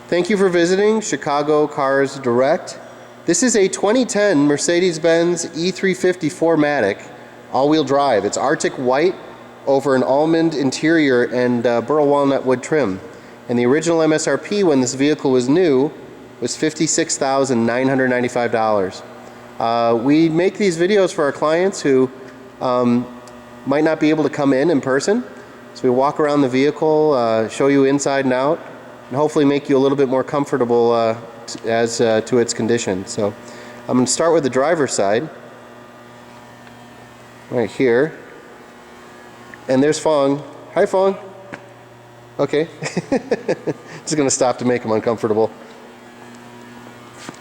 Thank you for visiting Chicago Cars Direct. This is a 2010 Mercedes-Benz E350 4Matic all-wheel drive. It's Arctic white over an almond interior and burl walnut wood trim. And the original MSRP when this vehicle was new was $56,995. We make these videos for our clients who might not be able to come in person. So we walk around the vehicle, show you inside and out, and hopefully make you a little bit more comfortable as to its condition. So I'm going to start with the driver's side, right here. And there's Fong. Hi, Fong. Okay. Just going to stop to make him uncomfortable.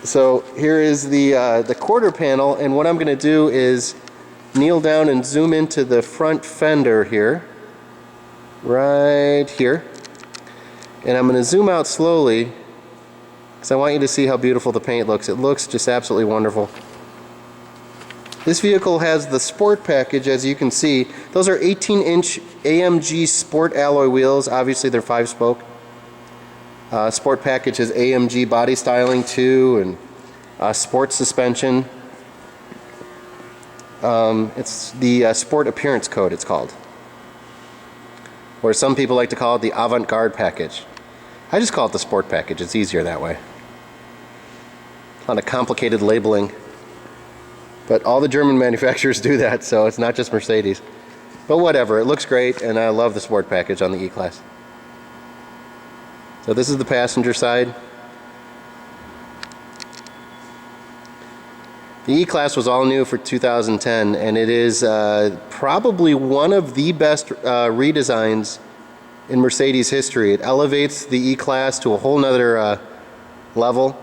So here is the quarter panel, and what I'm going to do is kneel down and zoom into the front fender here, right here. And I'm going to zoom out slowly because I want you to see how beautiful the paint looks. It looks just absolutely wonderful. This vehicle has the Sport package, as you can see. Those are 18-inch AMG Sport alloy wheels. Obviously they're 5-spoke. Sport package has AMG body styling too, and Sport suspension. It's the Sport Appearance Code, it's called. Or some people like to call it the Avant-Garde package. I just call it the Sport package. It's easier that way. A lot of complicated labeling. But all the German manufacturers do that, so it's not just Mercedes. But whatever, it looks great, and I love the Sport package on the E-Class. So this is the passenger side. The E-Class was all new for 2010, and it is probably one of the best redesigns in Mercedes history. It elevates the E-Class to a whole nother level.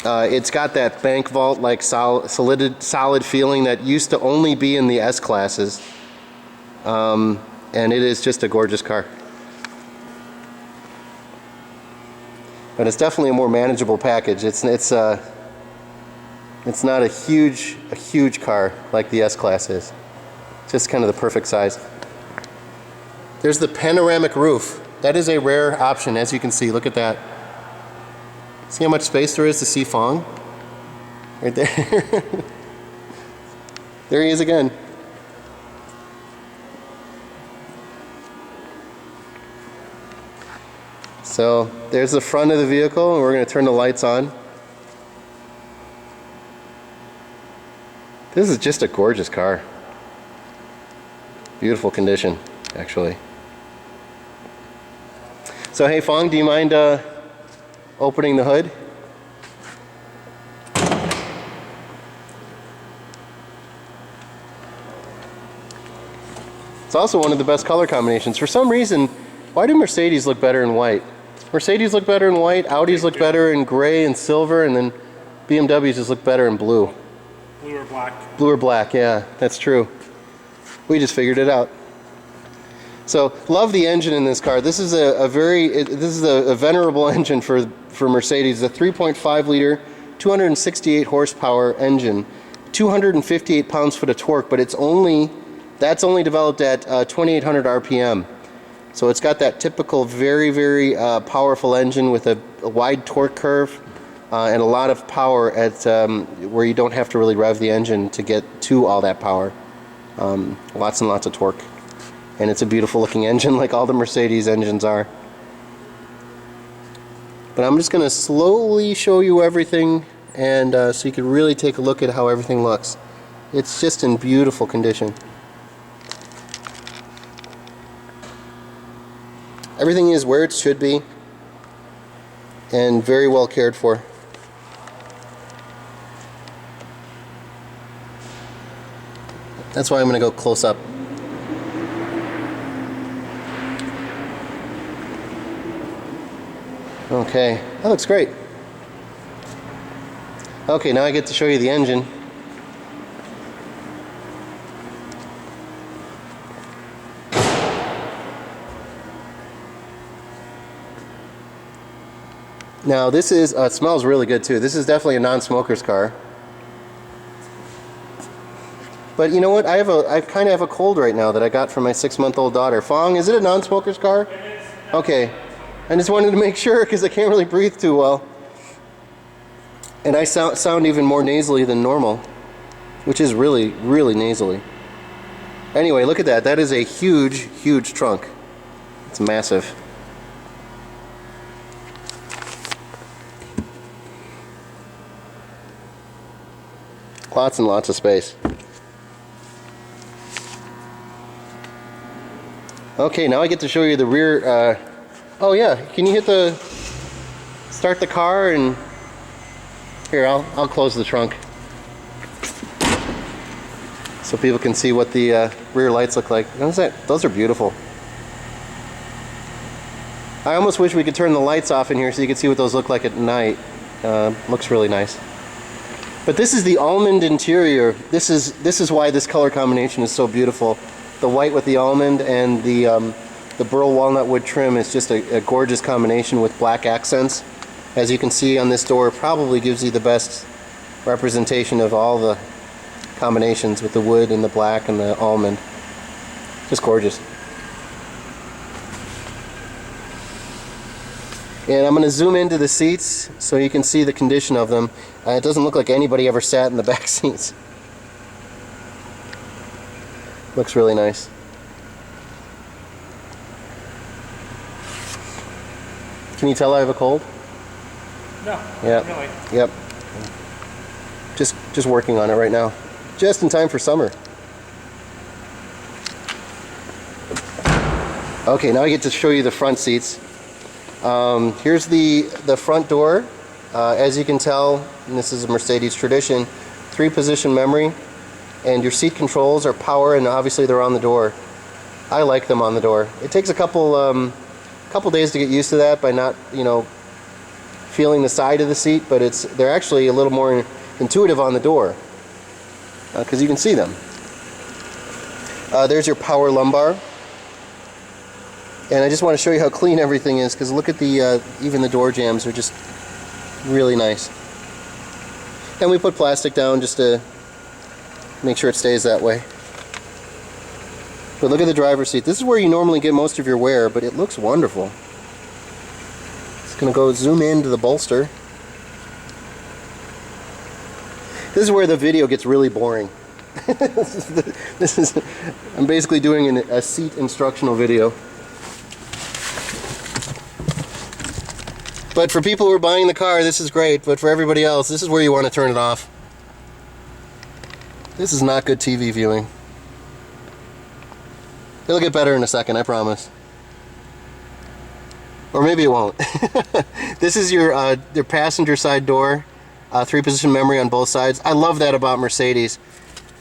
It's got that bank vault like solid feeling that used to only be in the S classes, and it is just a gorgeous car. But it's definitely a more manageable package. It's not a huge car like the S class is. It's just kind of the perfect size. There's the panoramic roof. That is a rare option, as you can see. Look at that. See how much space there is to see Fong? Right there. There he is again. So there's the front of the vehicle, and we're going to turn the lights on. This is just a gorgeous car. Beautiful condition, actually. So hey Fong, do you mind opening the hood? It's also one of the best color combinations. For some reason, why do Mercedes look better in white? Mercedes look better in white, Audis look better in gray and silver, and then BMWs just look better in blue. Blue or black. Blue or black, yeah, that's true. We just figured it out. So, love the engine in this car. This is a venerable engine for Mercedes. A 3.5 liter, 268 horsepower engine, 258 pounds-foot of torque, but that's only developed at 2,800 RPM. So it's got that typical very powerful engine with a wide torque curve and a lot of power at where you don't have to really rev the engine to get to all that power. Lots and lots of torque. And it's a beautiful looking engine like all the Mercedes engines are. But I'm just going to slowly show you everything, and so you can really take a look at how everything looks. It's just in beautiful condition. Everything is where it should be and very well cared for. That's why I'm going to go close up. Okay, that looks great. Okay, now I get to show you the engine. Now this is, it smells really good too. This is definitely a non-smoker's car. But you know what? I kind of have a cold right now that I got from my 6-month-old daughter. Fong, is it a non-smoker's car? Okay. I just wanted to make sure because I can't really breathe too well. And I sound even more nasally than normal, which is really, really nasally. Anyway, look at that. That is a huge, huge trunk. It's massive. Lots and lots of space. Okay, now I get to show you the rear. Oh yeah, can you start the car and here, I'll close the trunk so people can see what the rear lights look like. Notice that? Those are beautiful. I almost wish we could turn the lights off in here so you could see what those look like at night. Looks really nice. But this is the almond interior. This is why this color combination is so beautiful. The white with the almond and the burl walnut wood trim is just a gorgeous combination with black accents. As you can see on this door, probably gives you the best representation of all the combinations with the wood and the black and the almond. Just gorgeous. And I'm going to zoom into the seats so you can see the condition of them. It doesn't look like anybody ever sat in the back seats. Looks really nice. Can you tell I have a cold? No. Yeah. Really. Yep. Just working on it right now. Just in time for summer. Okay, now I get to show you the front seats. Here's the front door. As you can tell, and this is a Mercedes tradition, 3-position memory, and your seat controls are power, and obviously they're on the door. I like them on the door. It takes a couple days to get used to that by not, feeling the side of the seat, but they're actually a little more intuitive on the door because you can see them. There's your power lumbar. And I just want to show you how clean everything is because look at even the door jambs are just really nice. And we put plastic down just to make sure it stays that way. But look at the driver's seat. This is where you normally get most of your wear, but it looks wonderful. It's going to go zoom into the bolster. This is where the video gets really boring. I'm basically doing a seat instructional video. But for people who are buying the car, this is great. But for everybody else, this is where you want to turn it off. This is not good TV viewing. It'll get better in a second, I promise. Or maybe it won't. This is your passenger side door. 3-position memory on both sides. I love that about Mercedes.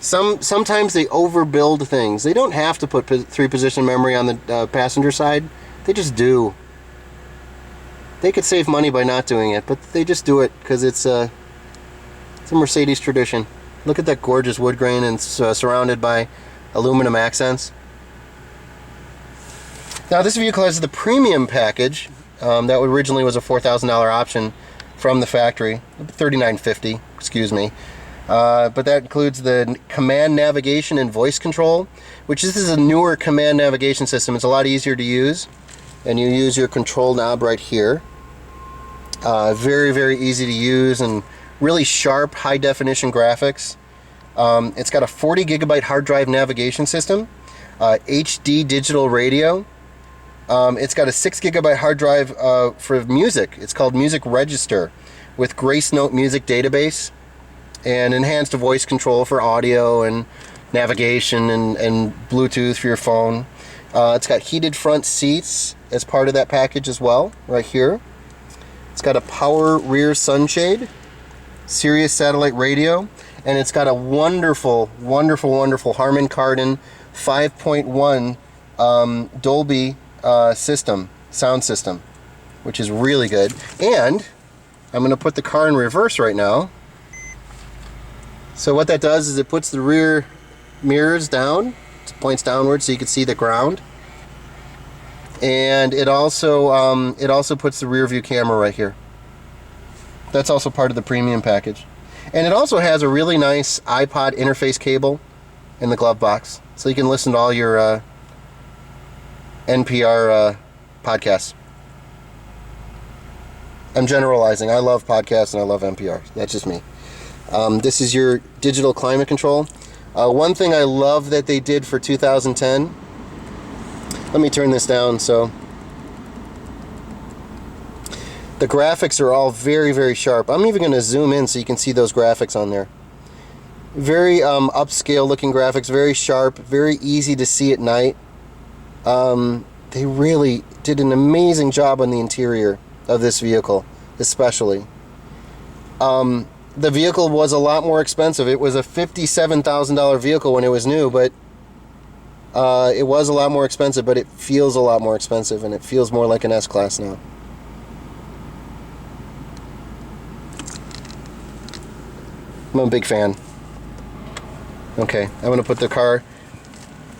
Sometimes they overbuild things. They don't have to put 3-position memory on the passenger side. They just do. They could save money by not doing it, but they just do it because it's a Mercedes tradition. Look at that gorgeous wood grain and surrounded by aluminum accents. Now this vehicle has the premium package that originally was a $4,000 option from the factory, $3,950, excuse me. But that includes the command navigation and voice control, which this is a newer command navigation system. It's a lot easier to use, and you use your control knob right here. Very, very easy to use and really sharp, high-definition graphics. It's got a 40 gigabyte hard drive navigation system, HD digital radio. It's got a 6 gigabyte hard drive for music. It's called Music Register with Grace Note Music Database and enhanced voice control for audio and navigation and Bluetooth for your phone. It's got heated front seats as part of that package as well, right here. It's got a power rear sunshade, Sirius satellite radio, and it's got a wonderful, wonderful, wonderful Harman Kardon 5.1 Dolby sound system, which is really good. And I'm going to put the car in reverse right now. So what that does is it puts the rear mirrors down, it points downward so you can see the ground. And it also puts the rear view camera right here. That's also part of the premium package. And it also has a really nice iPod interface cable in the glove box, so you can listen to all your NPR podcasts. I'm generalizing. I love podcasts and I love NPR. That's just me. This is your digital climate control. One thing I love that they did for 2010, let me turn this down so the graphics are all very, very sharp. I'm even going to zoom in so you can see those graphics on there. Very upscale looking graphics, very sharp, very easy to see at night. They really did an amazing job on the interior of this vehicle, especially. The vehicle was a lot more expensive. It was a $57,000 vehicle when it was new, but it was a lot more expensive, but it feels a lot more expensive, and it feels more like an S-Class now. I'm a big fan. Okay, I'm going to put the car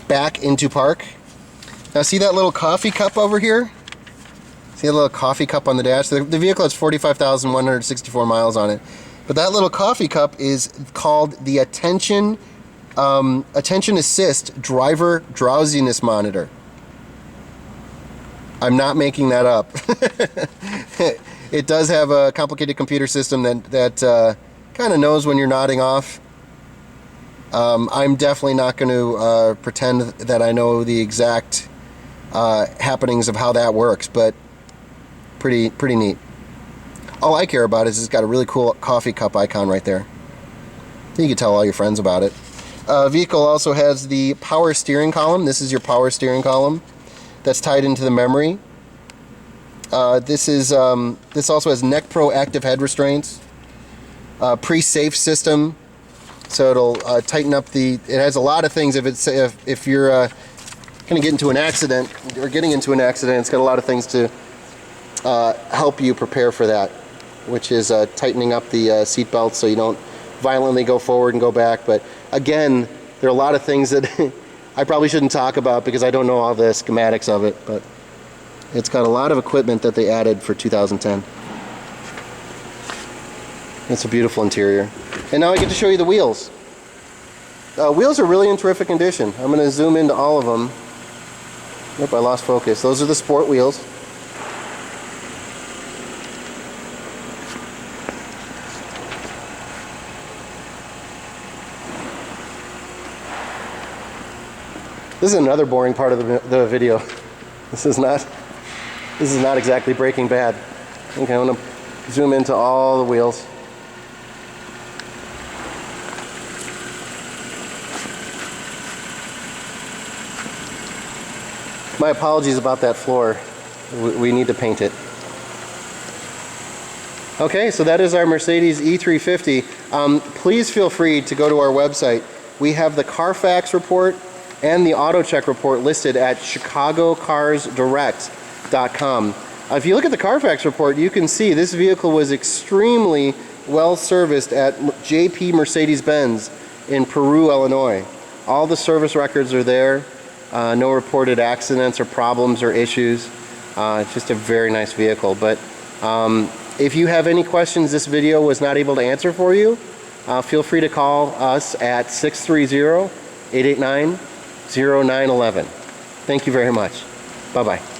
back into park. Now see that little coffee cup over here? See that little coffee cup on the dash? The vehicle has 45,164 miles on it. But that little coffee cup is called the Attention Assist Driver Drowsiness Monitor. I'm not making that up. It does have a complicated computer system that kind of knows when you're nodding off. I'm definitely not going to pretend that I know the exact happenings of how that works, but pretty neat. All I care about is it's got a really cool coffee cup icon right there. You can tell all your friends about it. Vehicle also has the power steering column. This is your power steering column that's tied into the memory. This also has Neck Pro active head restraints, pre-safe system, so it'll tighten up the. It has a lot of things. If you're going to get into an accident or getting into an accident, it's got a lot of things to help you prepare for that, which is tightening up the seat belt so you don't violently go forward and go back. But again, there are a lot of things that I probably shouldn't talk about because I don't know all the schematics of it, but it's got a lot of equipment that they added for 2010. It's a beautiful interior. And now I get to show you the wheels. Wheels are really in terrific condition. I'm going to zoom into all of them. Yep, I lost focus. Those are the sport wheels. This is another boring part of the video. This is not exactly Breaking Bad. Okay, I'm going to zoom into all the wheels. My apologies about that floor. We need to paint it. Okay, so that is our Mercedes E350. Please feel free to go to our website. We have the CarFax report and the AutoCheck report listed at chicagocarsdirect.com. If you look at the CarFax report, you can see this vehicle was extremely well serviced at JP Mercedes-Benz in Peru, Illinois. All the service records are there. No reported accidents or problems or issues. It's just a very nice vehicle. But if you have any questions this video was not able to answer for you, feel free to call us at 630-889-0911. Thank you very much. Bye-bye.